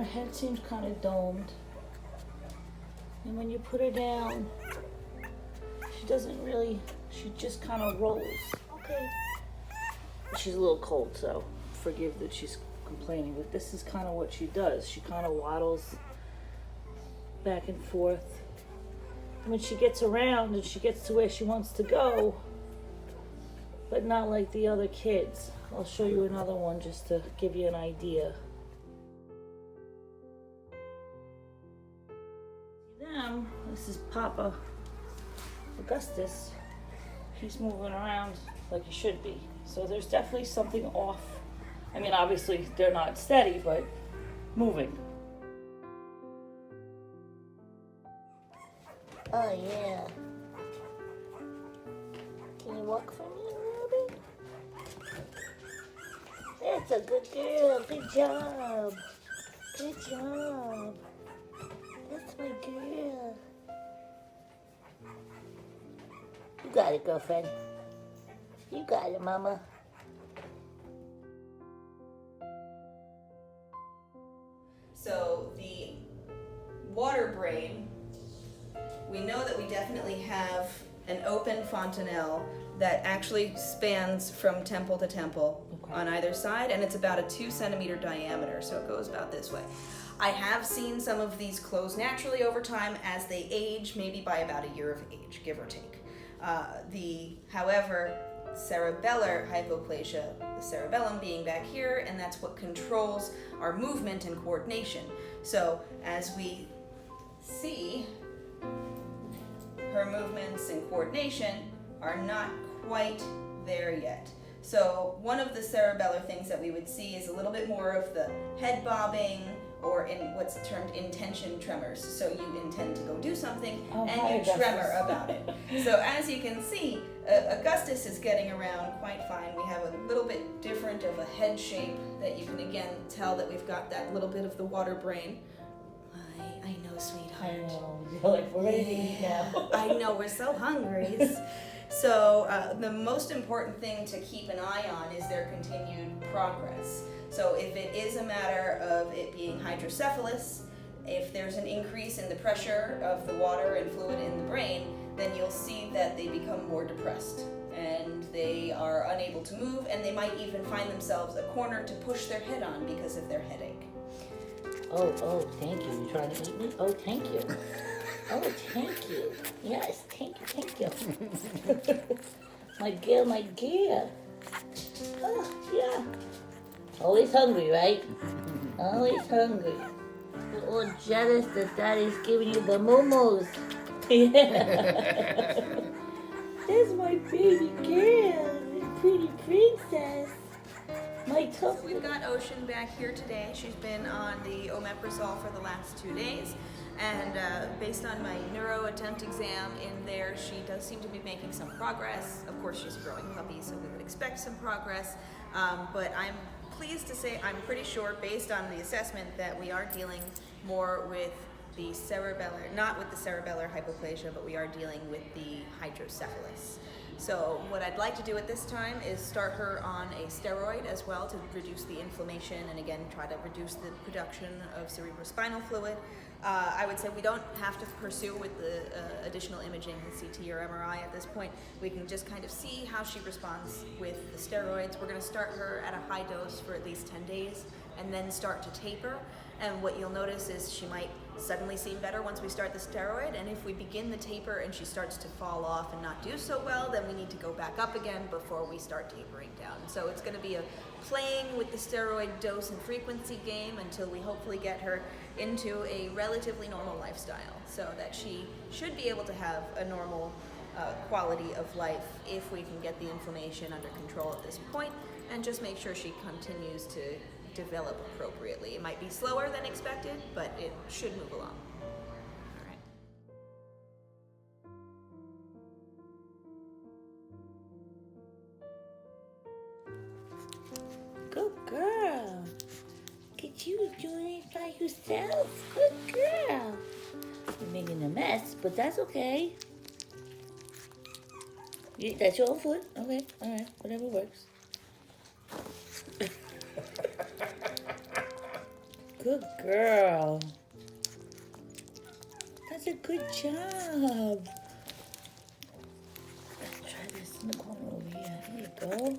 head seems kind of domed. And when you put her down, she doesn't really, she just kind of rolls. Okay. She's a little cold, so forgive that she's complaining, but this is kind of what she does. She kind of waddles back and forth. When she gets around and she gets to where she wants to go, but not like the other kids. I'll show you another one just to give you an idea. See them? This is Papa Augustus. He's moving around like he should be. So there's definitely something off. I mean, obviously they're not steady, but moving. Oh yeah. Can you walk for me a little bit? That's a good girl. Good job. Good job. That's my girl. You got it, girlfriend. You got it, mama. So the water brain, we know that we definitely have an open fontanelle that actually spans from temple to temple on either side, and it's about a 2 centimeter diameter, so it goes about this way. I have seen some of these close naturally over time as they age, maybe by about a year of age, give or take. However, cerebellar hypoplasia, the cerebellum being back here, and that's what controls our movement and coordination. So as we see, her movements and coordination are not quite there yet. So one of the cerebellar things that we would see is a little bit more of the head bobbing, or in what's termed intention tremors. So you intend to go do something and you tremor about it. So as you can see, Augustus is getting around quite fine. We have a little bit different of a head shape that you can again tell that we've got that little bit of the water brain. I know, sweetheart. I know. You're like, we're ready to eat now. I know, we're so hungry. So the most important thing to keep an eye on is their continued progress. So if it is a matter of it being hydrocephalus, if there's an increase in the pressure of the water and fluid in the brain, then you'll see that they become more depressed and they are unable to move, and they might even find themselves a corner to push their head on because of their headache. Oh, thank you. You trying to eat me? Oh, thank you. Oh, thank you. Yes, thank you. My girl. Oh, yeah. Always hungry, right? Always hungry. You're all jealous that daddy's giving you the momos. Yeah. There's my baby girl, my pretty princess. My tough. We've got Ocean back here today. She's been on the omeprazole for the last 2 days. And based on my neuro attempt exam in there, she does seem to be making some progress. Of course, she's a growing puppy, so we would expect some progress. But I'm pleased to say I'm pretty sure, based on the assessment, that we are dealing more with the cerebellar, not with the cerebellar hypoplasia, but we are dealing with the hydrocephalus. So what I'd like to do at this time is start her on a steroid as well to reduce the inflammation and again try to reduce the production of cerebrospinal fluid. I would say we don't have to pursue with the additional imaging, CT or MRI at this point. We can just kind of see how she responds with the steroids. We're going to start her at a high dose for at least 10 days and then start to taper. And what you'll notice is she might suddenly seem better once we start the steroid, and if we begin the taper and she starts to fall off and not do so well, then we need to go back up again before we start tapering down. So it's going to be a playing with the steroid dose and frequency game until we hopefully get her into a relatively normal lifestyle, so that she should be able to have a normal quality of life if we can get the inflammation under control at this point and just make sure she continues to develop appropriately. It might be slower than expected, but it should move along. All right. Good girl. Look at you doing it by yourself. Good girl. You're making a mess, but that's okay. That's your own foot? Okay, alright, whatever works. Good girl. That's a good job. Let's try this in the corner over here. There you go.